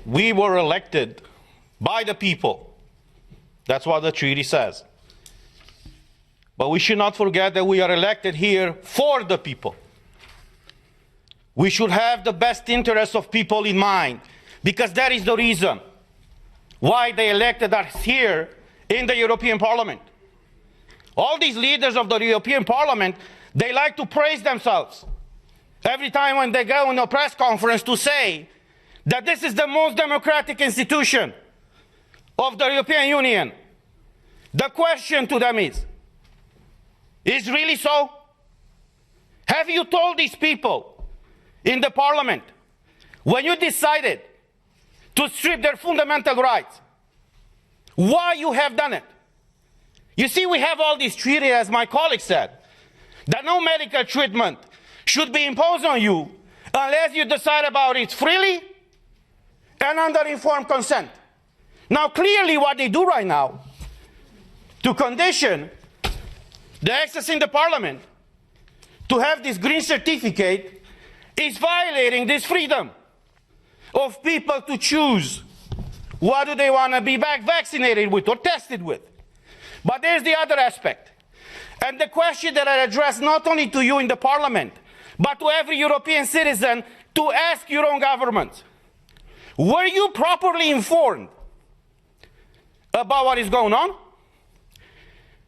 we were elected by the people. That's what the treaty says. But we should not forget that we are elected here for the people. We should have the best interests of people in mind, because that is the reason why they elected us here in the European Parliament. All these leaders of the European Parliament, they like to praise themselves every time when they go in a press conference to say that this is the most democratic institution of the European Union. The question to them is really so? Have you told these people in the Parliament, when you decided to strip their fundamental rights, why you have done it? You see, we have all these treaties, as my colleague said, that no medical treatment should be imposed on you unless you decide about it freely and under informed consent. Now, clearly what they do right now to condition the access in the Parliament to have this green certificate is violating this freedom of people to choose what do they want to be vaccinated with or tested with. But there's the other aspect. And the question that I address not only to you in the Parliament, but to every European citizen, to ask your own government, were you properly informed about what is going on?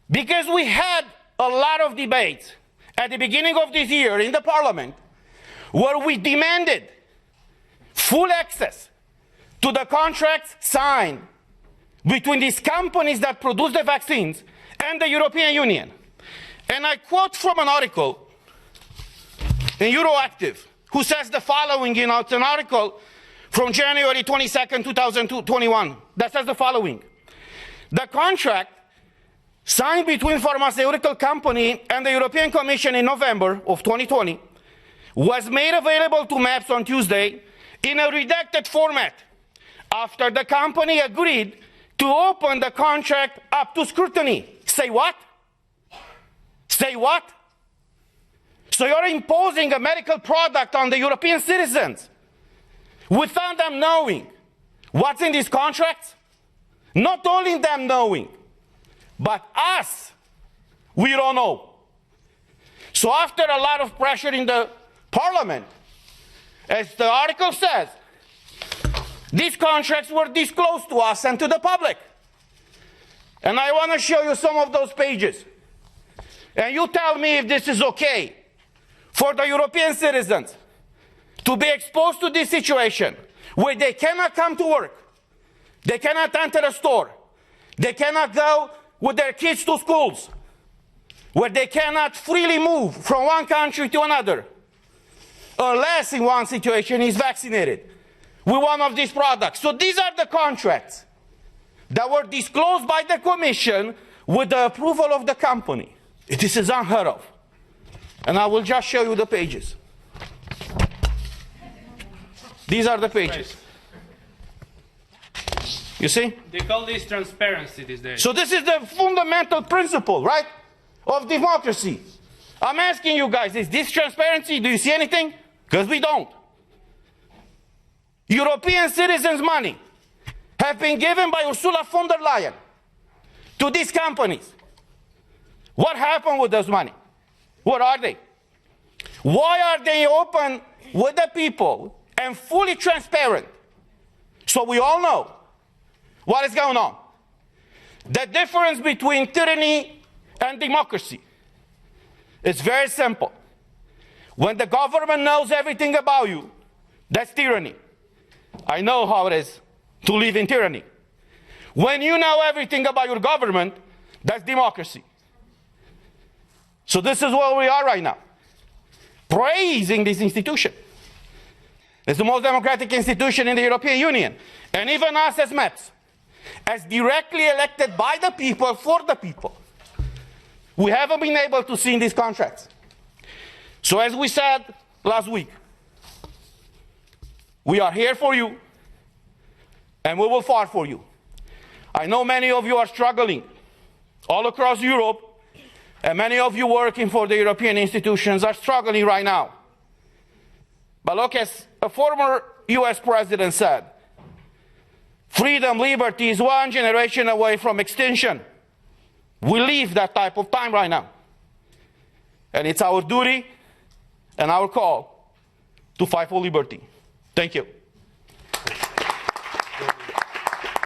Because we had a lot of debates at the beginning of this year in the Parliament where we demanded full access to the contracts signed between these companies that produce the vaccines and the European Union. And I quote from an article in Euroactive, who says the following, it's an article from January 22nd, 2021, that says the following. The contract signed between pharmaceutical company and the European Commission in November of 2020 was made available to MAPS on Tuesday in a redacted format after the company agreed to open the contract up to scrutiny. Say what? Say what? So you're imposing a medical product on the European citizens without them knowing what's in these contracts? Not only them knowing, but us, we don't know. So after a lot of pressure in the Parliament, as the article says, these contracts were disclosed to us and to the public. And I want to show you some of those pages. And you tell me if this is okay for the European citizens to be exposed to this situation where they cannot come to work, they cannot enter a store, they cannot go with their kids to schools, where they cannot freely move from one country to another, unless in one situation is vaccinated with one of these products. So these are the contracts that were disclosed by the Commission with the approval of the company. This is unheard of. And I will just show you the pages. These are the pages. You see? They call this transparency these days. So this is the fundamental principle, right, of democracy. I'm asking you guys, is this transparency? Do you see anything? Because we don't. European citizens' money have been given by Ursula von der Leyen to these companies. What happened with those money? What are they? Why are they open with the people and fully transparent so we all know what is going on? The difference between tyranny and democracy is very simple. When the government knows everything about you, that's tyranny. I know how it is to live in tyranny. When you know everything about your government, that's democracy. So this is where we are right now, praising this institution. It's the most democratic institution in the European Union. And even us as MEPs, as directly elected by the people, for the people, we haven't been able to see in these contracts. So as we said last week, we are here for you, and we will fight for you. I know many of you are struggling all across Europe, and many of you working for the European institutions are struggling right now. But look, as a former US president said, Freedom, liberty is one generation away from extinction. We live that type of time right now. And it's our duty and our call to fight for liberty. Thank you.